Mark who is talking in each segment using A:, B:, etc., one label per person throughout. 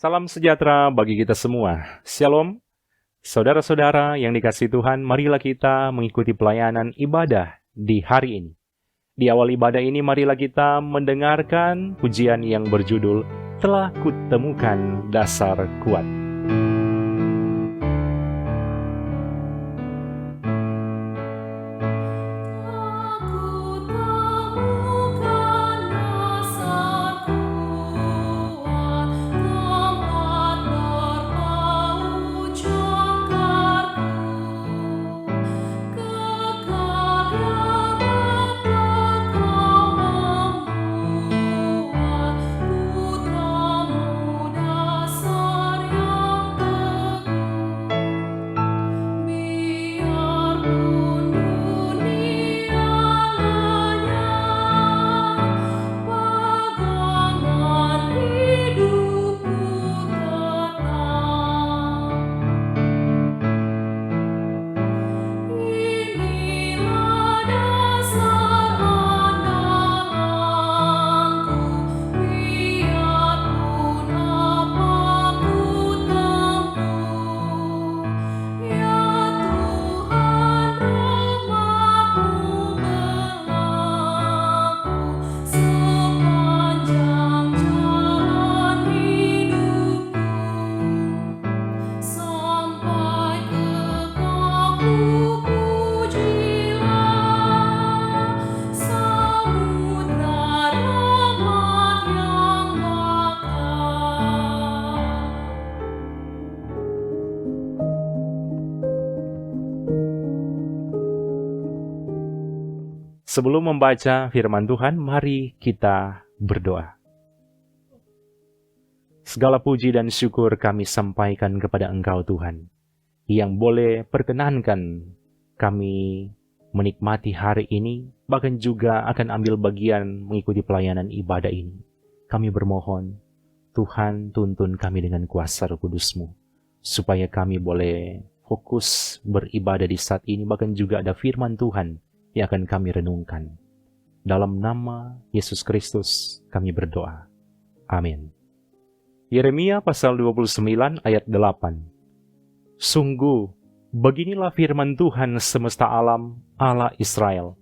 A: Salam sejahtera bagi kita semua. Shalom. Saudara-saudara yang dikasihi Tuhan, marilah kita mengikuti pelayanan ibadah di hari ini. Di awal ibadah ini, marilah kita mendengarkan pujian yang berjudul Telah Kutemukan Dasar Kuat. Sebelum membaca firman Tuhan, mari kita berdoa. Segala puji dan syukur kami sampaikan kepada Engkau Tuhan, yang boleh perkenankan kami menikmati hari ini, bahkan juga akan ambil bagian mengikuti pelayanan ibadah ini. Kami bermohon, Tuhan tuntun kami dengan kuasa Roh Kudus-Mu, supaya kami boleh fokus beribadah di saat ini, bahkan juga ada firman Tuhan yang akan kami renungkan. Dalam nama Yesus Kristus kami berdoa. Amin. Yeremia pasal 29 ayat 8. Sungguh, beginilah firman Tuhan semesta alam, Allah Israel.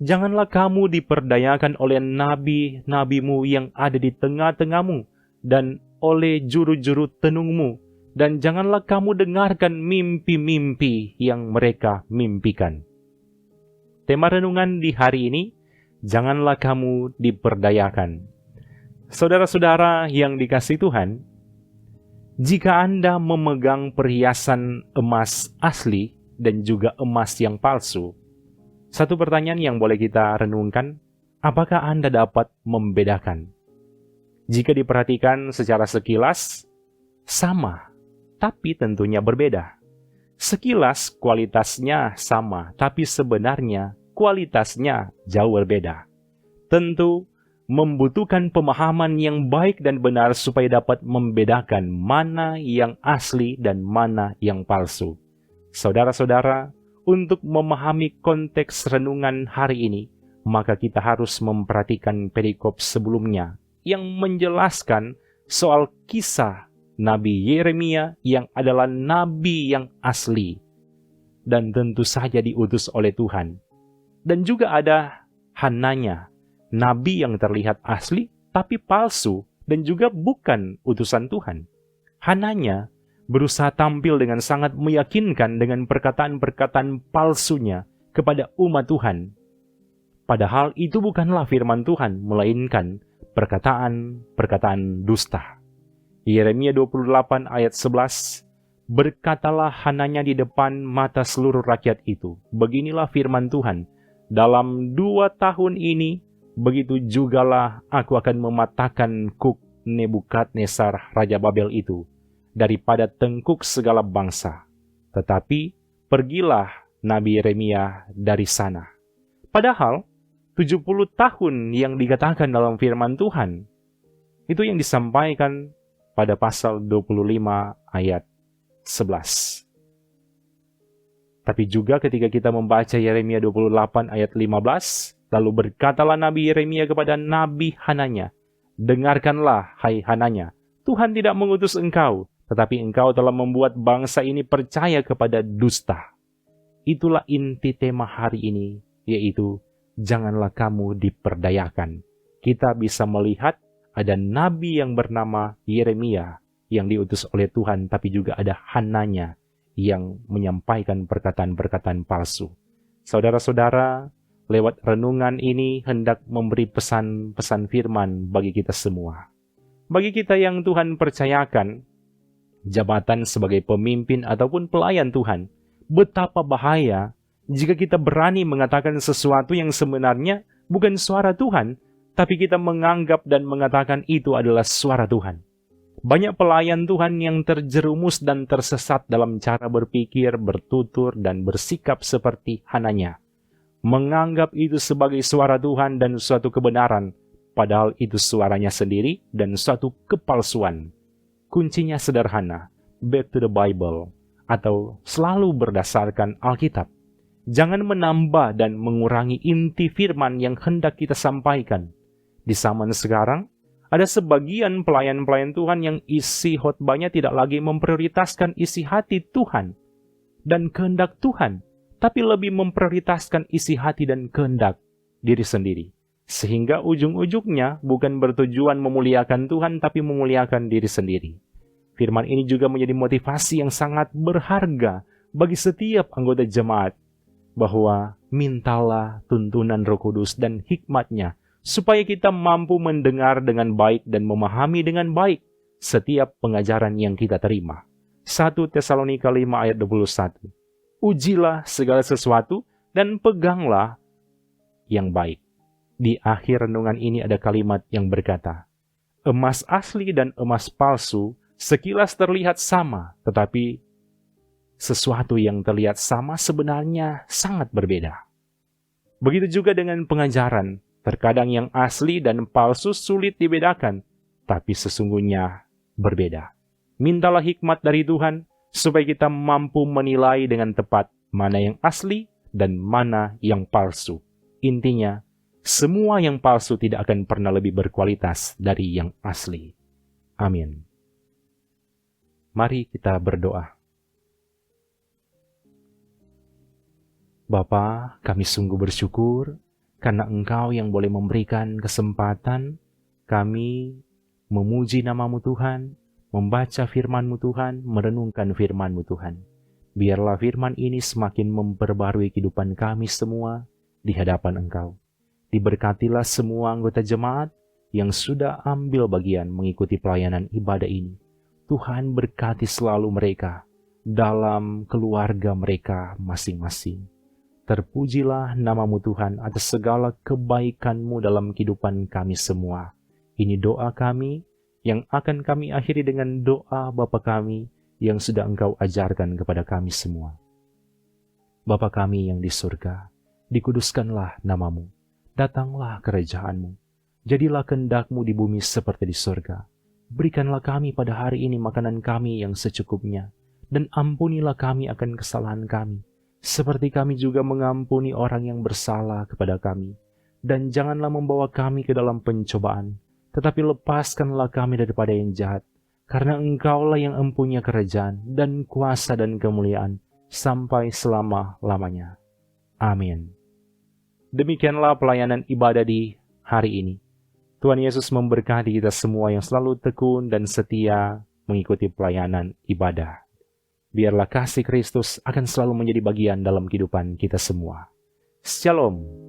A: Janganlah kamu diperdayakan oleh nabi-nabimu yang ada di tengah-tengahmu, dan oleh juru-juru tenungmu, dan janganlah kamu dengarkan mimpi-mimpi yang mereka mimpikan. Tema renungan di hari ini, janganlah kamu diperdayakan. Saudara-saudara yang dikasihi Tuhan, jika Anda memegang perhiasan emas asli dan juga emas yang palsu, satu pertanyaan yang boleh kita renungkan, apakah Anda dapat membedakan? Jika diperhatikan secara sekilas, sama, tapi tentunya berbeda. Sekilas kualitasnya sama, tapi sebenarnya kualitasnya jauh berbeda. Tentu membutuhkan pemahaman yang baik dan benar supaya dapat membedakan mana yang asli dan mana yang palsu. Saudara-saudara, untuk memahami konteks renungan hari ini, maka kita harus memperhatikan perikop sebelumnya yang menjelaskan soal kisah Nabi Yeremia yang adalah nabi yang asli dan tentu saja diutus oleh Tuhan. Dan juga ada Hananya, nabi yang terlihat asli tapi palsu dan juga bukan utusan Tuhan. Hananya berusaha tampil dengan sangat meyakinkan dengan perkataan-perkataan palsunya kepada umat Tuhan. Padahal itu bukanlah firman Tuhan, melainkan perkataan-perkataan dusta. Yeremia 28 ayat 11, berkatalah Hananya di depan mata seluruh rakyat itu, beginilah firman Tuhan, dalam 2 tahun ini, begitu jugalah aku akan mematahkan kuk Nebukadnezar Raja Babel itu, daripada tengkuk segala bangsa. Tetapi pergilah Nabi Yeremia dari sana. Padahal 70 tahun yang dikatakan dalam firman Tuhan, itu yang disampaikan pada pasal 25 ayat 11. Tapi juga ketika kita membaca Yeremia 28 ayat 15, lalu berkatalah Nabi Yeremia kepada Nabi Hananya, dengarkanlah hai Hananya, Tuhan tidak mengutus engkau, tetapi engkau telah membuat bangsa ini percaya kepada dusta. Itulah inti tema hari ini, yaitu janganlah kamu diperdayakan. Kita bisa melihat ada nabi yang bernama Yeremia yang diutus oleh Tuhan, tapi juga ada Hananya yang menyampaikan perkataan-perkataan palsu. Saudara-saudara, lewat renungan ini hendak memberi pesan-pesan firman bagi kita semua. Bagi kita yang Tuhan percayakan jabatan sebagai pemimpin ataupun pelayan Tuhan, betapa bahaya jika kita berani mengatakan sesuatu yang sebenarnya bukan suara Tuhan, tapi kita menganggap dan mengatakan itu adalah suara Tuhan. Banyak pelayan Tuhan yang terjerumus dan tersesat dalam cara berpikir, bertutur, dan bersikap seperti Hananya. Menganggap itu sebagai suara Tuhan dan suatu kebenaran, padahal itu suaranya sendiri dan suatu kepalsuan. Kuncinya sederhana, back to the Bible, atau selalu berdasarkan Alkitab. Jangan menambah dan mengurangi inti firman yang hendak kita sampaikan. Di zaman sekarang, ada sebagian pelayan-pelayan Tuhan yang isi khotbahnya tidak lagi memprioritaskan isi hati Tuhan dan kehendak Tuhan, tapi lebih memprioritaskan isi hati dan kehendak diri sendiri. Sehingga ujung-ujungnya bukan bertujuan memuliakan Tuhan, tapi memuliakan diri sendiri. Firman ini juga menjadi motivasi yang sangat berharga bagi setiap anggota jemaat, bahwa mintalah tuntunan Roh Kudus dan hikmat-Nya, supaya kita mampu mendengar dengan baik dan memahami dengan baik setiap pengajaran yang kita terima. 1 Tesalonika 5 ayat 21. Ujilah segala sesuatu dan peganglah yang baik. Di akhir renungan ini ada kalimat yang berkata, emas asli dan emas palsu sekilas terlihat sama, tetapi sesuatu yang terlihat sama sebenarnya sangat berbeda. Begitu juga dengan pengajaran. Terkadang yang asli dan palsu sulit dibedakan, tapi sesungguhnya berbeda. Mintalah hikmat dari Tuhan, supaya kita mampu menilai dengan tepat mana yang asli dan mana yang palsu. Intinya, semua yang palsu tidak akan pernah lebih berkualitas dari yang asli. Amin. Mari kita berdoa. Bapa, kami sungguh bersyukur karena Engkau yang boleh memberikan kesempatan kami memuji nama-Mu Tuhan, membaca firman-Mu Tuhan, merenungkan firman-Mu Tuhan. Biarlah firman ini semakin memperbarui kehidupan kami semua di hadapan Engkau. Diberkatilah semua anggota jemaat yang sudah ambil bagian mengikuti pelayanan ibadah ini. Tuhan berkati selalu mereka dalam keluarga mereka masing-masing. Terpujilah nama-Mu Tuhan atas segala kebaikan-Mu dalam kehidupan kami semua. Ini doa kami yang akan kami akhiri dengan doa Bapa kami yang sudah Engkau ajarkan kepada kami semua. Bapa kami yang di surga, dikuduskanlah nama-Mu. Datanglah kerajaan-Mu. Jadilah kehendak-Mu di bumi seperti di surga. Berikanlah kami pada hari ini makanan kami yang secukupnya, dan ampunilah kami akan kesalahan kami, seperti kami juga mengampuni orang yang bersalah kepada kami. Dan janganlah membawa kami ke dalam pencobaan, tetapi lepaskanlah kami daripada yang jahat, karena Engkaulah yang empunya kerajaan, dan kuasa dan kemuliaan, sampai selama-lamanya. Amin. Demikianlah pelayanan ibadah di hari ini. Tuhan Yesus memberkati kita semua yang selalu tekun dan setia mengikuti pelayanan ibadah. Biarlah kasih Kristus akan selalu menjadi bagian dalam kehidupan kita semua. Shalom.